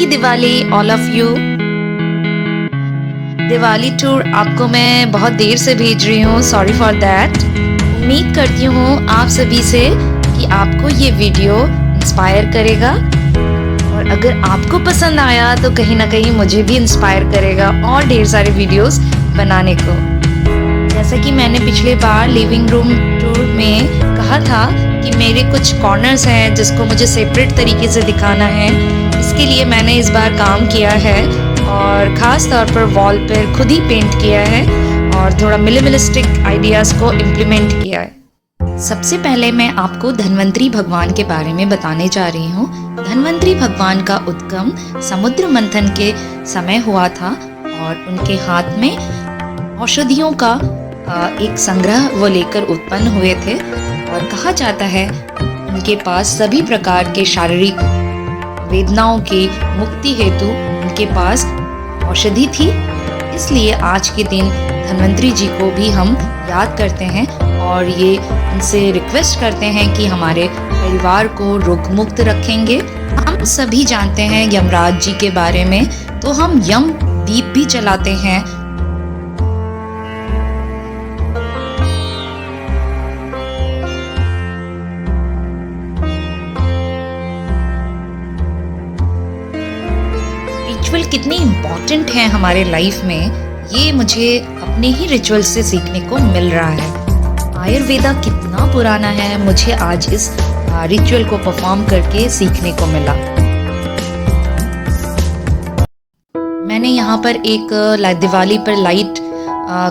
Diwali all of you. Diwali tour आपको मैं बहुत देर से भेज रही हूँ, सॉरी फॉर दैट। उम्मीद करती हूँ आप सभी से कि आपको ये वीडियो इंस्पायर करेगा और अगर आपको पसंद आया तो कहीं ना कहीं मुझे भी इंस्पायर करेगा और ढेर सारे वीडियोस बनाने को। जैसा कि मैंने पिछले बार लिविंग रूम टूर में कहा था कि मेरे कुछ कॉर्नर्स हैं जिसको मुझे सेपरेट तरीके से दिखाना है, इसके लिए मैंने इस बार काम किया है और ख़ास तौर पर वॉल पर खुद ही पेंट किया है और थोड़ा मिनिमलिस्टिक आइडियाज़ को इम्प्लीमेंट किया है। सबसे पहले मैं आपको धन्वंतरी भगवान के बारे में बताने जा रही हूँ। धन्वंतरी भगवान का उद्गम समुद्र मंथन के समय हुआ था और उनके हाथ में औषधियों का एक संग्रह वो लेकर उत्पन्न हुए थे और कहा जाता है उनके पास सभी प्रकार के शारीरिक वेदनाओं की मुक्ति हेतु उनके पास औषधि थी। इसलिए आज के दिन धन्वंतरी जी को भी हम याद करते हैं और ये उनसे रिक्वेस्ट करते हैं कि हमारे परिवार को रोग मुक्त रखेंगे। हम सभी जानते हैं यमराज जी के बारे में, तो हम यम दीप भी जलाते हैं। रिचुअल कितने इम्पोर्टेंट हैं हमारे लाइफ में, ये मुझे अपने ही रिचुअल से सीखने को मिल रहा है। आयुर्वेदा कितना पुराना है, मुझे आज इस रिचुअल को परफॉर्म करके सीखने को मिला। मैंने यहाँ पर एक दिवाली पर लाइट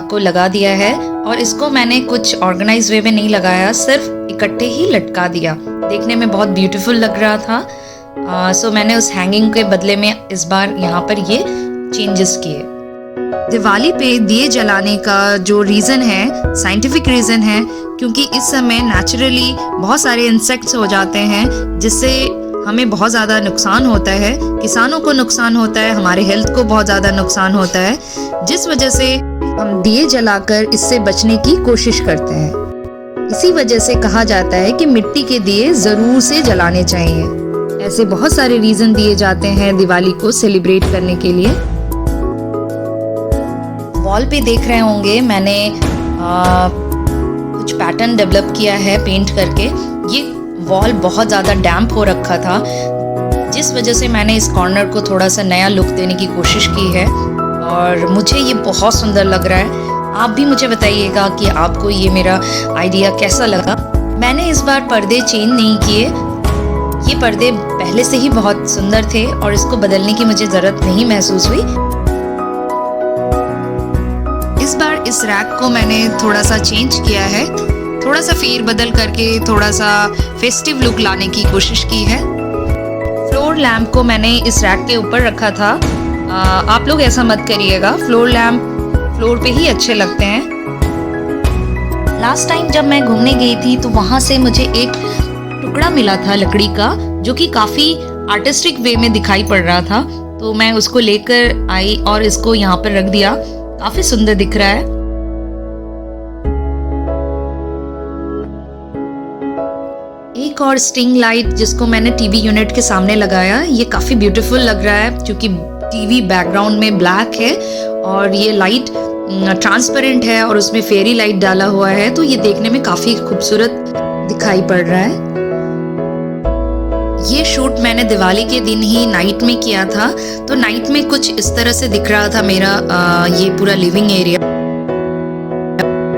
को लगा दिया है और इसको मैंने कुछ ऑर्गेनाइज वे में नहीं लगाया, सिर्फ इकट्ठे ही लटका दिया। देखने में बहुत ब्यूटीफुल लग रहा था। सो मैंने उस हैंगिंग के बदले में इस बार यहाँ पर ये चेंजेस किए। दिवाली पे दिए जलाने का जो रीज़न है, साइंटिफिक रीज़न है, क्योंकि इस समय नेचुरली बहुत सारे इंसेक्ट्स हो जाते हैं जिससे हमें बहुत ज़्यादा नुकसान होता है, किसानों को नुकसान होता है, हमारे हेल्थ को बहुत ज़्यादा नुकसान होता है, जिस वजह से हम दिए जलाकर इससे बचने की कोशिश करते हैं। इसी वजह से कहा जाता है कि मिट्टी के दिए ज़रूर से जलाने चाहिए। ऐसे बहुत सारे रीज़न दिए जाते हैं दिवाली को सेलिब्रेट करने के लिए। वॉल पे देख रहे होंगे मैंने कुछ पैटर्न डेवलप किया है पेंट करके। ये वॉल बहुत ज़्यादा डैम्प हो रखा था, जिस वजह से मैंने इस कॉर्नर को थोड़ा सा नया लुक देने की कोशिश की है और मुझे ये बहुत सुंदर लग रहा है। आप भी मुझे बताइएगा कि आपको ये मेरा आइडिया कैसा लगा। मैंने इस बार पर्दे चेंज नहीं किए, ये पर्दे पहले से ही बहुत सुंदर थे और इसको बदलने की मुझे ज़रूरत नहीं महसूस हुई। इस बार इस रैक को मैंने थोड़ा सा चेंज किया है, थोड़ा सा फेर बदल करके थोड़ा सा फेस्टिव लुक लाने की कोशिश की है। फ्लोर लैम्प को मैंने इस रैक के ऊपर रखा था। आप लोग ऐसा मत करिएगा, फ्लोर लैम्प फ्लोर पे ही अच्छे लगते हैं। लास्ट टाइम जब मैं घूमने गई थी तो वहाँ से मुझे एक टुकड़ा मिला था लकड़ी का, जो कि काफ़ी आर्टिस्टिक वे में दिखाई पड़ रहा था, तो मैं उसको लेकर आई और इसको यहाँ पर रख दिया। काफी सुंदर दिख रहा है। एक और स्टिंग लाइट जिसको मैंने टीवी यूनिट के सामने लगाया, ये काफी ब्यूटीफुल लग रहा है क्योंकि टीवी बैकग्राउंड में ब्लैक है और ये लाइट ट्रांसपेरेंट है और उसमें फेरी लाइट डाला हुआ है, तो ये देखने में काफी खूबसूरत दिखाई पड़ रहा है। ये शूट मैंने दिवाली के दिन ही नाइट में किया था, तो नाइट में कुछ इस तरह से दिख रहा था मेरा ये पूरा लिविंग एरिया।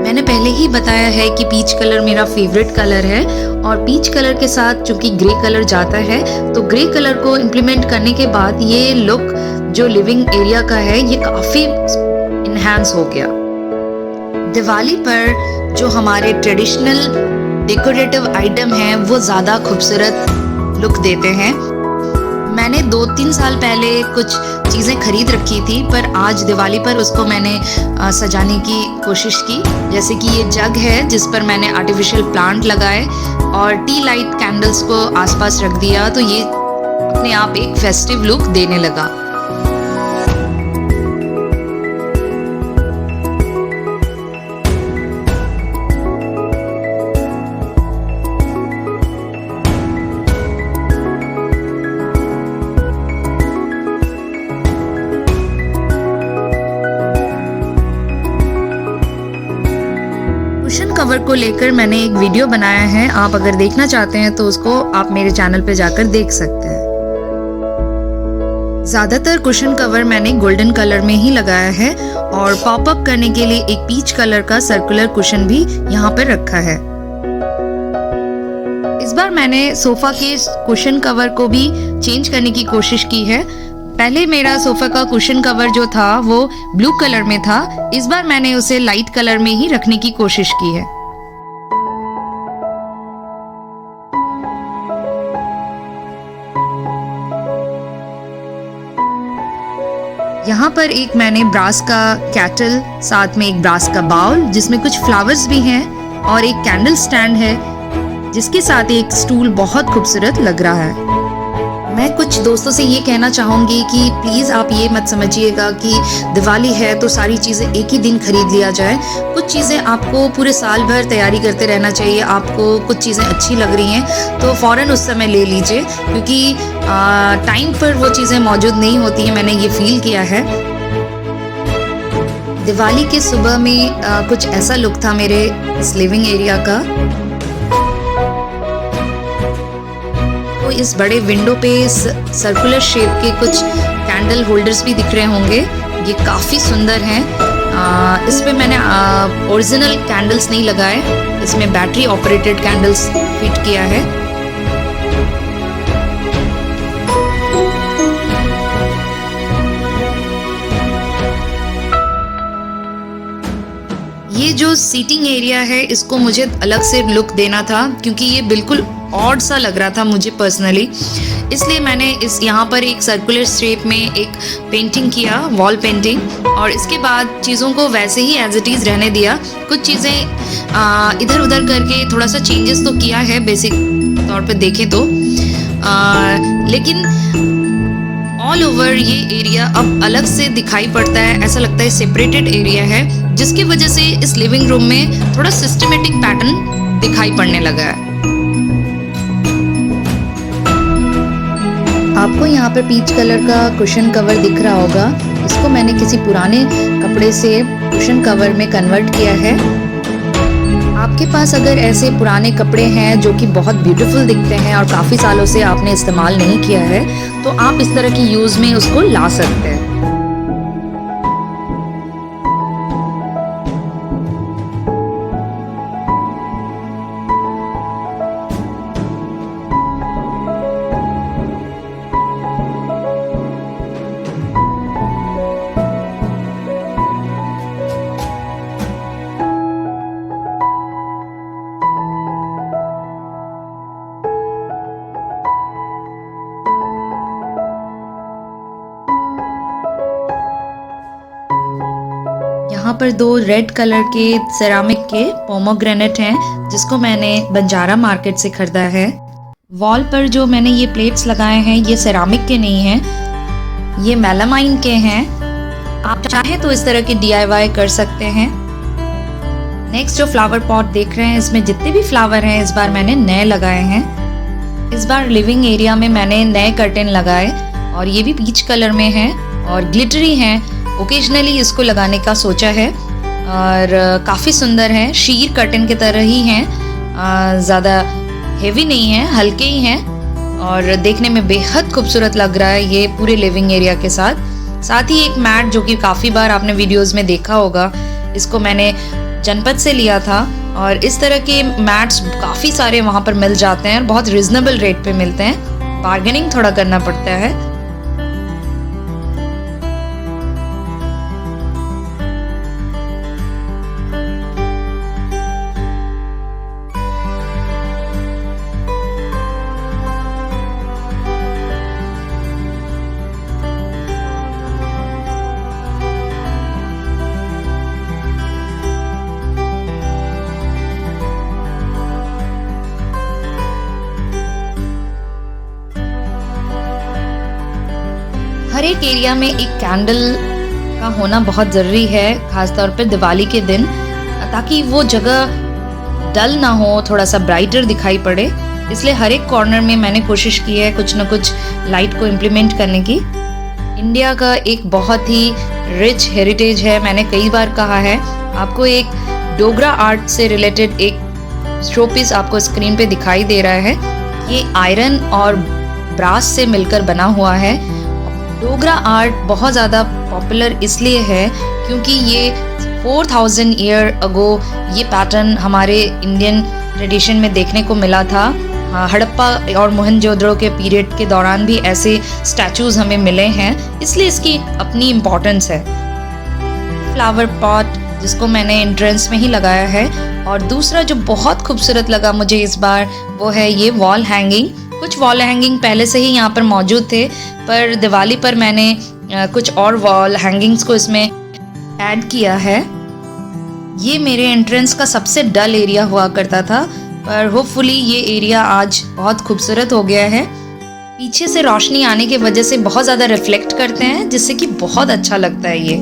मैंने पहले ही बताया है कि पीच कलर मेरा फेवरेट कलर है और पीच कलर के साथ चूंकि ग्रे कलर जाता है, तो ग्रे कलर को इम्प्लीमेंट करने के बाद ये लुक जो लिविंग एरिया का है ये काफ़ी इन्हांस हो गया। दिवाली पर जो हमारे ट्रेडिशनल डेकोरेटिव आइटम हैं वो ज़्यादा खूबसूरत लुक देते हैं। मैंने 2-3 साल पहले कुछ चीज़ें खरीद रखी थी, पर आज दिवाली पर उसको मैंने सजाने की कोशिश की। जैसे कि ये जग है जिस पर मैंने आर्टिफिशियल प्लांट लगाए और टी लाइट कैंडल्स को आसपास रख दिया, तो ये अपने आप एक फेस्टिव लुक देने लगा। कुशन कवर को लेकर मैंने एक वीडियो बनाया है, आप अगर देखना चाहते हैं तो उसको आप मेरे चैनल पे जाकर देख सकते हैं। ज़्यादातर कुशन कवर मैंने गोल्डन कलर में ही लगाया है और पॉप अप करने के लिए एक पीच कलर का सर्कुलर कुशन भी यहाँ पर रखा है। इस बार मैंने सोफा के कुशन कवर को भी चेंज करने की कोशिश की है। पहले मेरा सोफा का कुशन कवर जो था वो ब्लू कलर में था, इस बार मैंने उसे लाइट कलर में ही रखने की कोशिश की है। यहाँ पर एक मैंने ब्रास का कैटल, साथ में एक ब्रास का बाउल जिसमें कुछ फ्लावर्स भी हैं और एक कैंडल स्टैंड है जिसके साथ एक स्टूल बहुत खूबसूरत लग रहा है। मैं कुछ दोस्तों से ये कहना चाहूँगी कि प्लीज़ आप ये मत समझिएगा कि दिवाली है तो सारी चीज़ें एक ही दिन खरीद लिया जाए। कुछ चीज़ें आपको पूरे साल भर तैयारी करते रहना चाहिए। आपको कुछ चीज़ें अच्छी लग रही हैं तो फ़ौरन उस समय ले लीजिए, क्योंकि टाइम पर वो चीज़ें मौजूद नहीं होती हैं। मैंने ये फील किया है। दिवाली के सुबह में कुछ ऐसा लुक था मेरे इस लिविंग एरिया का। इस बड़े विंडो पे सर्कुलर शेप के कुछ कैंडल होल्डर्स भी दिख रहे होंगे, ये काफ़ी सुंदर हैं। इस पे मैंने ओरिजिनल कैंडल्स नहीं लगाए, इसमें बैटरी ऑपरेटेड कैंडल्स फिट किया है। ये जो सीटिंग एरिया है इसको मुझे अलग से लुक देना था, क्योंकि ये बिल्कुल ऑड सा लग रहा था मुझे पर्सनली, इसलिए मैंने यहाँ पर एक सर्कुलर शेप में एक पेंटिंग किया, वॉल पेंटिंग, और इसके बाद चीज़ों को वैसे ही एज इट इज़ रहने दिया। कुछ चीज़ें इधर उधर करके थोड़ा सा चेंजेस तो किया है बेसिक तौर पे देखें तो, लेकिन ऑल ओवर ये एरिया अब अलग से दिखाई पड़ता है। ऐसा लगता है सेपरेटेड एरिया है, जिसकी वजह से इस लिविंग रूम में थोड़ा सिस्टमेटिक पैटर्न दिखाई पड़ने लगा है। आपको यहाँ पर पीच कलर का कुशन कवर दिख रहा होगा, इसको मैंने किसी पुराने कपड़े से कुशन कवर में कन्वर्ट किया है। आपके पास अगर ऐसे पुराने कपड़े हैं जो कि बहुत ब्यूटीफुल दिखते हैं और काफ़ी सालों से आपने इस्तेमाल नहीं किया है, तो आप इस तरह की यूज़ में उसको ला सकते हैं। यहाँ पर 2 रेड कलर के सेरामिक के पोमोग्रेनेट हैं, जिसको मैंने बंजारा मार्केट से खरीदा है। वॉल पर जो मैंने ये प्लेट्स लगाए हैं ये सेरामिक के नहीं हैं, ये मेलामाइन के हैं। आप चाहें तो इस तरह के DIY कर सकते हैं। नेक्स्ट जो फ्लावर पॉट देख रहे हैं, इसमें जितने भी फ्लावर हैं इस बार मैंने नए लगाए हैं। इस बार लिविंग एरिया में मैंने नए कर्टेन लगाए और ये भी पीच कलर में हैं और ग्लिटरी हैं। ओकेजनली इसको लगाने का सोचा है और काफ़ी सुंदर हैं, शीर कर्टन की तरह ही हैं, ज़्यादा हेवी नहीं हैं, हल्के ही हैं और देखने में बेहद खूबसूरत लग रहा है ये पूरे लिविंग एरिया के साथ। साथ ही एक मैट जो कि काफ़ी बार आपने वीडियोस में देखा होगा, इसको मैंने जनपद से लिया था और इस तरह के मैट्स काफ़ी सारे वहाँ पर मिल जाते हैं और बहुत रिजनेबल रेट पे मिलते हैं, बार्गेनिंग थोड़ा करना पड़ता है। हर एक एरिया में एक कैंडल का होना बहुत ज़रूरी है, खासतौर पर दिवाली के दिन, ताकि वो जगह डल ना हो, थोड़ा सा ब्राइटर दिखाई पड़े। इसलिए हर एक कॉर्नर में मैंने कोशिश की है कुछ ना कुछ लाइट को इम्प्लीमेंट करने की। इंडिया का एक बहुत ही रिच हेरिटेज है। मैंने कई बार कहा है, आपको एक डोगरा आर्ट से रिलेटेड एक शोपीस आपको स्क्रीन पे दिखाई दे रहा है। ये आयरन और ब्रास से मिलकर बना हुआ है। डोगरा आर्ट बहुत ज़्यादा पॉपुलर इसलिए है क्योंकि ये 4000 ईयर अगो ये पैटर्न हमारे इंडियन ट्रेडिशन में देखने को मिला था। हड़प्पा और मोहनजोदड़ो के पीरियड के दौरान भी ऐसे स्टैचूज हमें मिले हैं, इसलिए इसकी अपनी इम्पोर्टेंस है। फ्लावर पॉट जिसको मैंने एंट्रेंस में ही लगाया है, और दूसरा जो बहुत खूबसूरत लगा मुझे इस बार वो है ये वॉल हैंगिंग। कुछ वॉल हैंगिंग पहले से ही यहाँ पर मौजूद थे, पर दिवाली पर मैंने कुछ और वॉल हैंगिंग्स को इसमें ऐड किया है। ये मेरे एंट्रेंस का सबसे डल एरिया हुआ करता था, पर होपफुली ये एरिया आज बहुत खूबसूरत हो गया है। पीछे से रोशनी आने की वजह से बहुत ज़्यादा रिफ्लेक्ट करते हैं, जिससे कि बहुत अच्छा लगता है ये।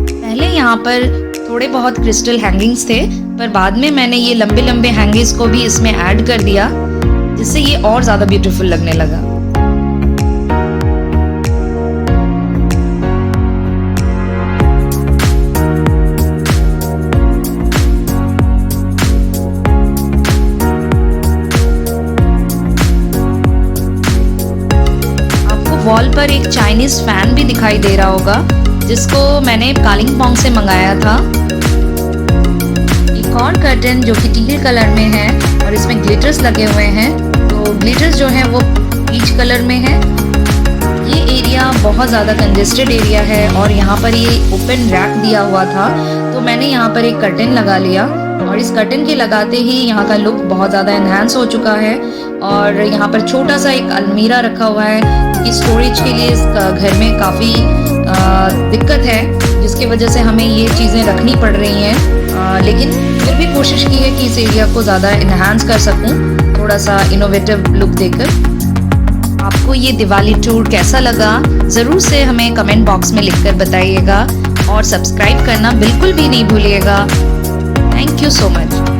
पहले यहाँ पर थोड़े बहुत क्रिस्टल हैंगिंग्स थे, पर बाद में मैंने ये लंबे लंबे हैंगिंग्स को भी इसमें ऐड कर दिया, जिससे ये और ज़्यादा ब्यूटीफुल लगने लगा। वॉल पर एक चाइनीज फैन भी दिखाई दे रहा होगा, जिसको मैंने कालिंगपोंग से मंगाया था। एक और कर्टन जो कि टील कलर में है और इसमें ग्लिटर्स लगे हुए हैं, तो ग्लिटर्स जो है वो पीच कलर में है। ये एरिया बहुत ज़्यादा कंजेस्टेड एरिया है और यहाँ पर ये ओपन रैक दिया हुआ था, तो मैंने यहाँ पर एक कर्टन लगा लिया, और इस कर्टन के लगाते ही यहाँ का लुक बहुत ज़्यादा एनहांस हो चुका है। और यहाँ पर छोटा सा एक अलमीरा रखा हुआ है, क्योंकि स्टोरेज के लिए इस घर में काफ़ी दिक्कत है, जिसकी वजह से हमें ये चीज़ें रखनी पड़ रही हैं। लेकिन फिर भी कोशिश की है कि इस एरिया को ज़्यादा एनहांस कर सकूँ, थोड़ा सा इनोवेटिव लुक देकर। आपको ये दिवाली टूर कैसा लगा ज़रूर से हमें कमेंट बॉक्स में लिखकर बताइएगा, और सब्सक्राइब करना बिल्कुल भी नहीं भूलिएगा। Thank you so much.